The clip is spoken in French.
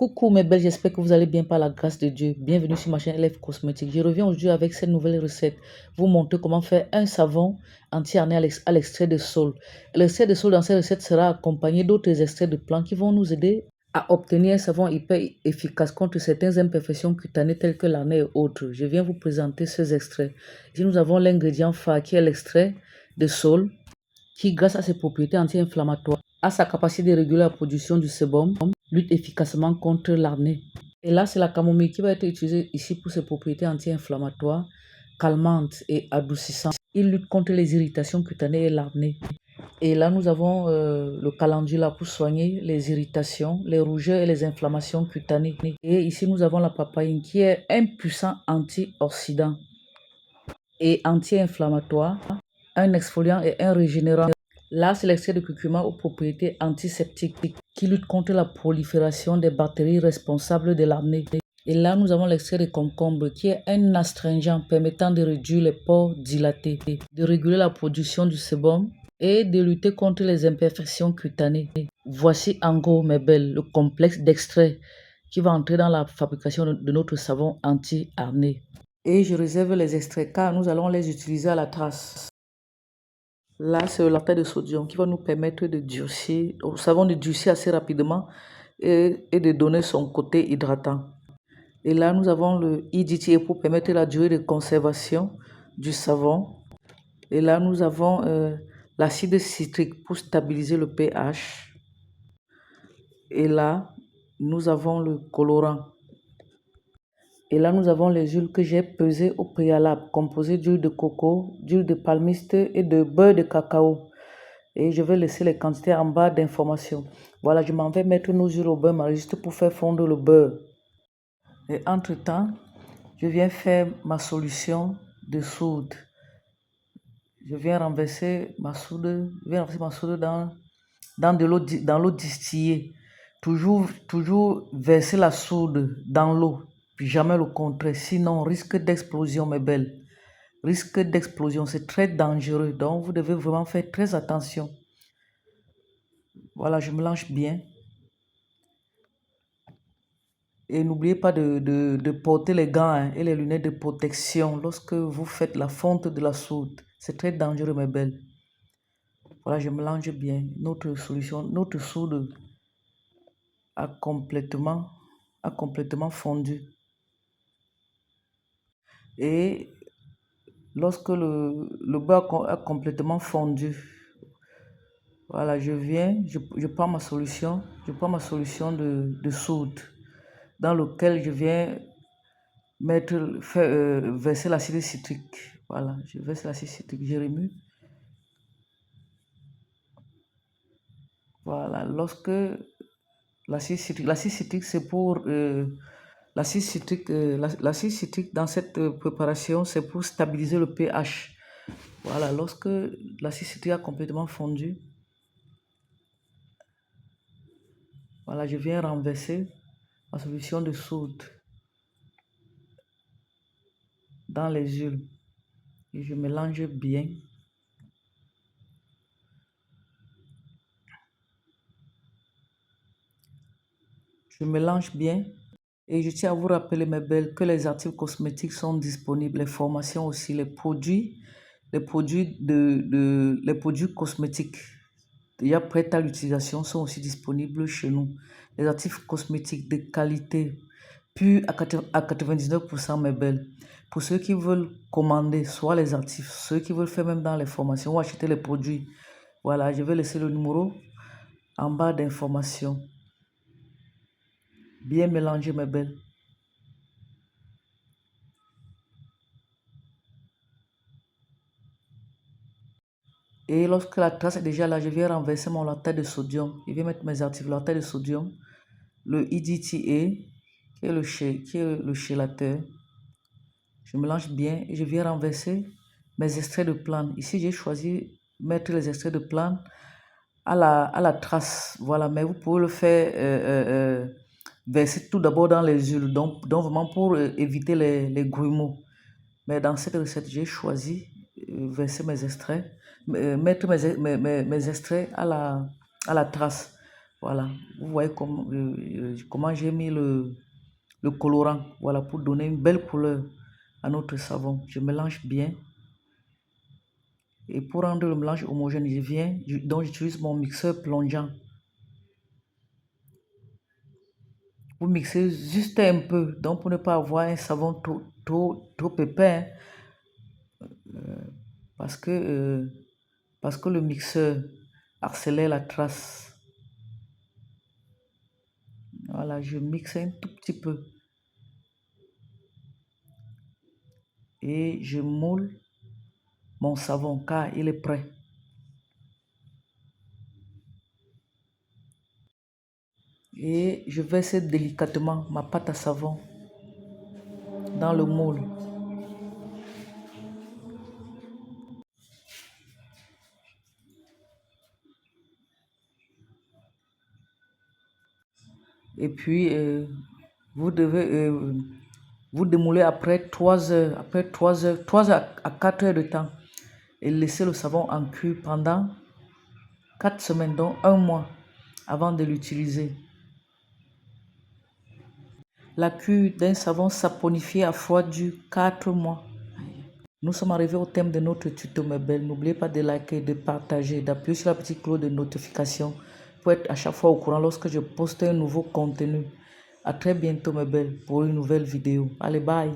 Coucou mes belles, j'espère que vous allez bien par la grâce de Dieu. Bienvenue sur ma chaîne LF Cosmétique. Je reviens aujourd'hui avec cette nouvelle recette. Vous montrer comment faire un savon anti-acné à l'extrait de saule. L'extrait de saule dans cette recette sera accompagné d'autres extraits de plantes qui vont nous aider à obtenir un savon hyper efficace contre certaines imperfections cutanées telles que l'acné et autres. Je viens vous présenter ces extraits. Ici, nous avons l'ingrédient phare qui est l'extrait de saule qui, grâce à ses propriétés anti-inflammatoires, a sa capacité de réguler la production du sébum, lutte efficacement contre l'acné. Et là, c'est la camomille qui va être utilisée ici pour ses propriétés anti-inflammatoires, calmantes et adoucissantes. Il lutte contre les irritations cutanées et l'acné. Et là, nous avons le calendula pour soigner les irritations, les rougeurs et les inflammations cutanées. Et ici, nous avons la papaye qui est un puissant antioxydant et anti-inflammatoire, un exfoliant et un régénérant. Là, c'est l'extrait de curcuma aux propriétés antiseptiques qui lutte contre la prolifération des bactéries responsables de l'acné. Et là, nous avons l'extrait de concombre qui est un astringent permettant de réduire les pores dilatés, de réguler la production du sébum et de lutter contre les imperfections cutanées. Voici en gros, mes belles, le complexe d'extraits qui va entrer dans la fabrication de notre savon anti-acné. Et je réserve les extraits car nous allons les utiliser à la trace. Là, c'est le lactate de sodium qui va nous permettre de durcir, le savon de durcir assez rapidement et de donner son côté hydratant. Et là, nous avons le EDTA pour permettre la durée de conservation du savon. Et là, nous avons l'acide citrique pour stabiliser le pH. Et là, nous avons le colorant. Et là, nous avons les huiles que j'ai pesées au préalable, composées d'huile de coco, d'huile de palmiste et de beurre de cacao. Et je vais laisser les quantités en barre d'informations. Voilà, je m'en vais mettre nos huiles au beurre marie juste pour faire fondre le beurre. Et entre-temps, je viens faire ma solution de soude. Je viens renverser ma soude dans l'eau distillée. Toujours verser la soude dans l'eau, puis jamais le contraire. Sinon, risque d'explosion, mes belles. Risque d'explosion, c'est très dangereux. Donc, vous devez vraiment faire très attention. Voilà, je mélange bien. Et n'oubliez pas de porter les gants et les lunettes de protection lorsque vous faites la fonte de la soude. C'est très dangereux, mes belles. Voilà, je mélange bien. Notre solution, notre soude a complètement fondu. Et lorsque le beurre a complètement fondu, voilà, je prends ma solution de soude dans lequel je viens verser l'acide citrique. Voilà, je verse l'acide citrique, je remue. Voilà, lorsque l'acide citrique c'est pour l'acide citrique dans cette préparation, c'est pour stabiliser le pH. Voilà, lorsque l'acide citrique a complètement fondu, voilà, je viens renverser ma solution de soude dans les huiles et je mélange bien. Je mélange bien et je tiens à vous rappeler, mes belles, que les articles cosmétiques sont disponibles, les formations aussi, les produits cosmétiques déjà prêts à l'utilisation sont aussi disponibles chez nous. Les articles cosmétiques de qualité, purs à 99%, mes belles. Pour ceux qui veulent commander, soit les actifs, ceux qui veulent faire même dans les formations ou acheter les produits, voilà, je vais laisser le numéro en bas d'information. Bien mélangé, mes belles. Et lorsque la trace est déjà là, je viens renverser mon lactate de sodium. Je vais mettre mes actifs, le lactate de sodium, le EDTA, qui est le chélateur. Je mélange bien et je viens renverser mes extraits de plantes. Ici, j'ai choisi de mettre les extraits de plantes à la trace. Voilà, mais vous pouvez le faire verser tout d'abord dans les huiles, donc vraiment pour éviter les grumeaux. Mais dans cette recette, j'ai choisi mettre mes extraits à la trace. Voilà, vous voyez comment j'ai mis le colorant, voilà, pour donner une belle couleur à notre savon. Je mélange bien. Et pour rendre le mélange homogène, donc j'utilise mon mixeur plongeant. Vous mixez juste un peu, donc pour ne pas avoir un savon trop épais, parce que, parce que le mixeur accélère la trace. Voilà, je mixe un tout petit peu. Et je moule mon savon car il est prêt. Et je verse délicatement ma pâte à savon dans le moule. Et puis, vous devez vous démouler après 3 heures, après 3 heures à 4 heures de temps. Et laisser le savon en cure pendant 4 semaines, donc un mois avant de l'utiliser. La cure d'un savon saponifié à froid dure 4 mois. Nous sommes arrivés au thème de notre tuto, mes belles. N'oubliez pas de liker, de partager, d'appuyer sur la petite cloche de notification pour être à chaque fois au courant lorsque je poste un nouveau contenu. À très bientôt, mes belles, pour une nouvelle vidéo. Allez, bye!